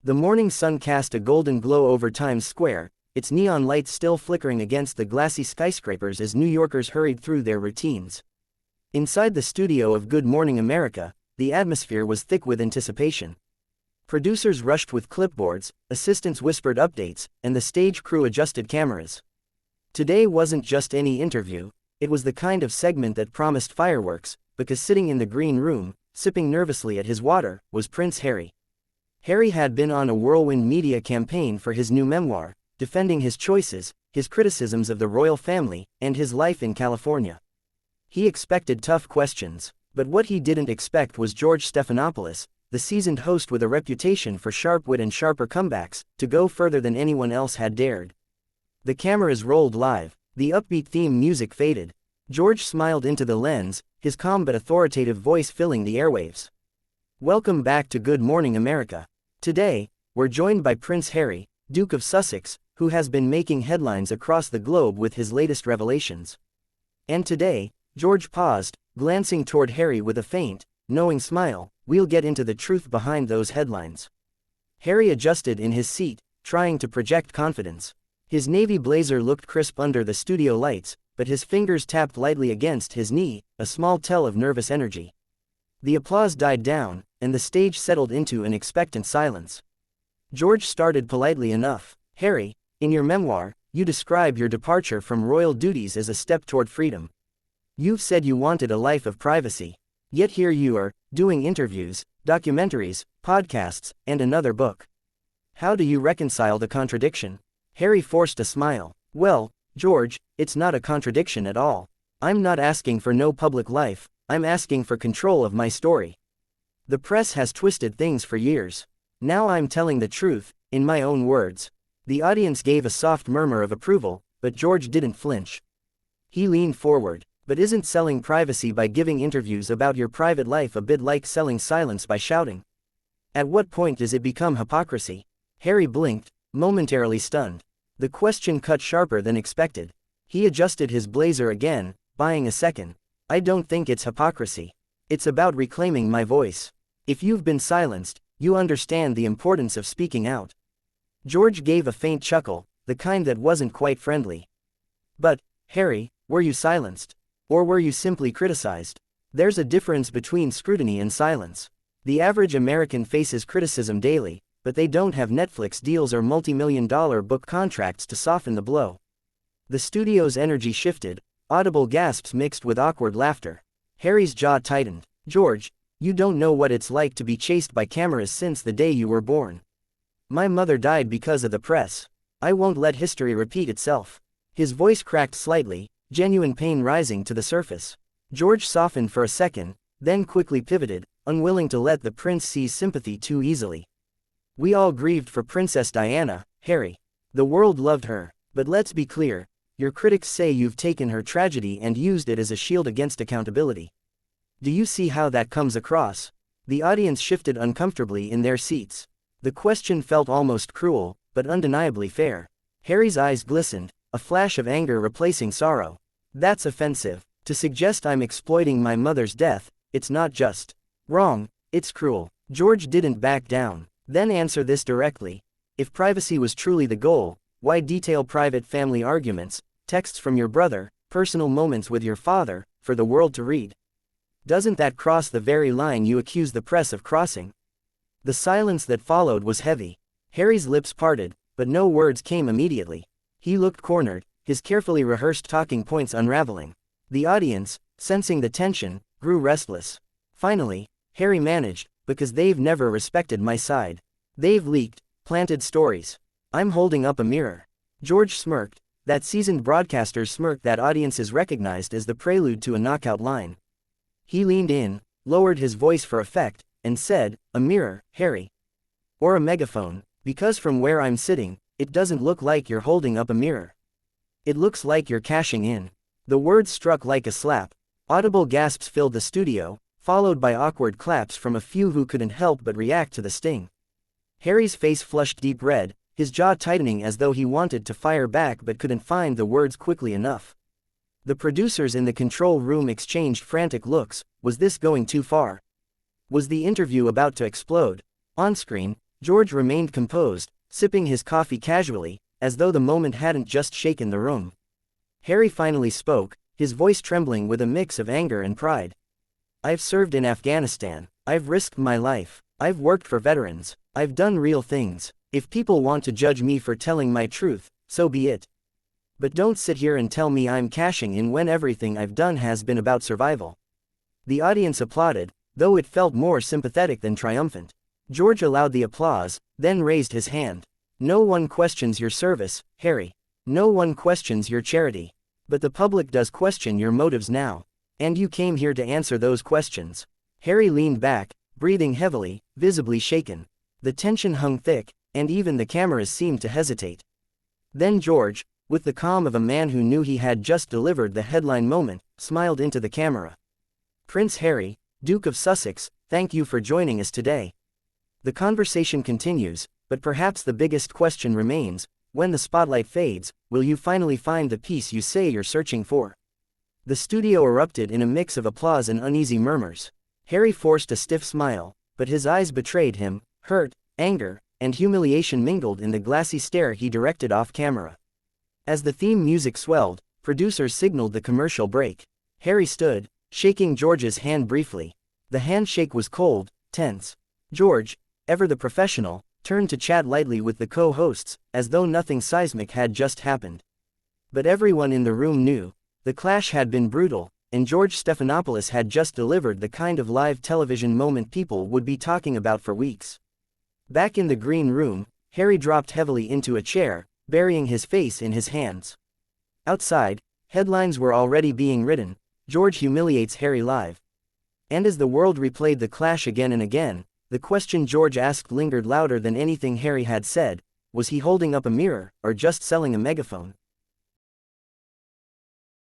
The morning sun cast a golden glow over Times Square, its neon lights still flickering against the glassy skyscrapers as New Yorkers hurried through their routines. Inside the studio of Good Morning America, the atmosphere was thick with anticipation. Producers rushed with clipboards, assistants whispered updates, and the stage crew adjusted cameras. Today wasn't just any interview, it was the kind of segment that promised fireworks, because sitting in the green room, sipping nervously at his water, was Prince Harry. Harry had been on a whirlwind media campaign for his new memoir, defending his choices, his criticisms of the royal family, and his life in California. He expected tough questions, but what he didn't expect was George Stephanopoulos, the seasoned host with a reputation for sharp wit and sharper comebacks, to go further than anyone else had dared. The cameras rolled live, the upbeat theme music faded. George smiled into the lens, his calm but authoritative voice filling the airwaves. Welcome back to Good Morning America. Today, we're joined by Prince Harry, Duke of Sussex, who has been making headlines across the globe with his latest revelations. And today, George paused, glancing toward Harry with a faint, knowing smile. We'll get into the truth behind those headlines. Harry adjusted in his seat, trying to project confidence. His navy blazer looked crisp under the studio lights, but his fingers tapped lightly against his knee, a small tell of nervous energy. The applause died down, and the stage settled into an expectant silence. George started politely enough. Harry, in your memoir, you describe your departure from royal duties as a step toward freedom. You've said you wanted a life of privacy. Yet here you are, doing interviews, documentaries, podcasts, and another book. How do you reconcile the contradiction? Harry forced a smile. Well, George, it's not a contradiction at all. I'm not asking for no public life, I'm asking for control of my story. The press has twisted things for years. Now I'm telling the truth, in my own words. The audience gave a soft murmur of approval, but George didn't flinch. He leaned forward. But isn't selling privacy by giving interviews about your private life a bit like selling silence by shouting? At what point does it become hypocrisy? Harry blinked, momentarily stunned. The question cut sharper than expected. He adjusted his blazer again, buying a second. I don't think it's hypocrisy. It's about reclaiming my voice. If you've been silenced, you understand the importance of speaking out. George gave a faint chuckle, the kind that wasn't quite friendly. But, Harry, were you silenced? Or were you simply criticized? There's a difference between scrutiny and silence. The average American faces criticism daily, but they don't have Netflix deals or multi-million-dollar book contracts to soften the blow. The studio's energy shifted, audible gasps mixed with awkward laughter. Harry's jaw tightened. George, you don't know what it's like to be chased by cameras since the day you were born. My mother died because of the press. I won't let history repeat itself. His voice cracked slightly, genuine pain rising to the surface. George softened for a second, then quickly pivoted, unwilling to let the prince seize sympathy too easily. We all grieved for Princess Diana, Harry. The world loved her, but let's be clear, your critics say you've taken her tragedy and used it as a shield against accountability. Do you see how that comes across? The audience shifted uncomfortably in their seats. The question felt almost cruel, but undeniably fair. Harry's eyes glistened, a flash of anger replacing sorrow. That's offensive. To suggest I'm exploiting my mother's death, it's not just wrong, it's cruel. George didn't back down. Then answer this directly. If privacy was truly the goal, why detail private family arguments, texts from your brother, personal moments with your father, for the world to read? Doesn't that cross the very line you accuse the press of crossing? The silence that followed was heavy. Harry's lips parted, but no words came immediately. He looked cornered, his carefully rehearsed talking points unraveling. The audience, sensing the tension, grew restless. Finally, Harry managed, because they've never respected my side. They've leaked, planted stories. I'm holding up a mirror. George smirked, that seasoned broadcaster's smirk that audiences recognized as the prelude to a knockout line. He leaned in, lowered his voice for effect, and said, a mirror, Harry. Or a megaphone, because from where I'm sitting, it doesn't look like you're holding up a mirror. It looks like you're cashing in. The words struck like a slap. Audible gasps filled the studio, followed by awkward claps from a few who couldn't help but react to the sting. Harry's face flushed deep red, his jaw tightening as though he wanted to fire back but couldn't find the words quickly enough. The producers in the control room exchanged frantic looks. Was this going too far? Was the interview about to explode? On screen, George remained composed, sipping his coffee casually, as though the moment hadn't just shaken the room. Harry finally spoke, his voice trembling with a mix of anger and pride. "I've served in Afghanistan. I've risked my life. I've worked for veterans. I've done real things. If people want to judge me for telling my truth, so be it. But don't sit here and tell me I'm cashing in when everything I've done has been about survival." The audience applauded, though it felt more sympathetic than triumphant. George allowed the applause, then raised his hand. "No one questions your service, Harry. No one questions your charity. But the public does question your motives now. And you came here to answer those questions." Harry leaned back, breathing heavily, visibly shaken. The tension hung thick, and even the cameras seemed to hesitate. Then George, with the calm of a man who knew he had just delivered the headline moment, smiled into the camera. "Prince Harry, Duke of Sussex, thank you for joining us today. The conversation continues, but perhaps the biggest question remains: when the spotlight fades, will you finally find the peace you say you're searching for?" The studio erupted in a mix of applause and uneasy murmurs. Harry forced a stiff smile, but his eyes betrayed him. Hurt, anger, and humiliation mingled in the glassy stare he directed off camera. As the theme music swelled, producers signaled the commercial break. Harry stood, shaking George's hand briefly. The handshake was cold, tense. George, ever the professional, turned to chat lightly with the co-hosts, as though nothing seismic had just happened. But everyone in the room knew, the clash had been brutal, and George Stephanopoulos had just delivered the kind of live television moment people would be talking about for weeks. Back in the green room, Harry dropped heavily into a chair, burying his face in his hands. Outside, headlines were already being written: "George humiliates Harry live." And as the world replayed the clash again and again, the question George asked lingered louder than anything Harry had said: was he holding up a mirror, or just selling a megaphone?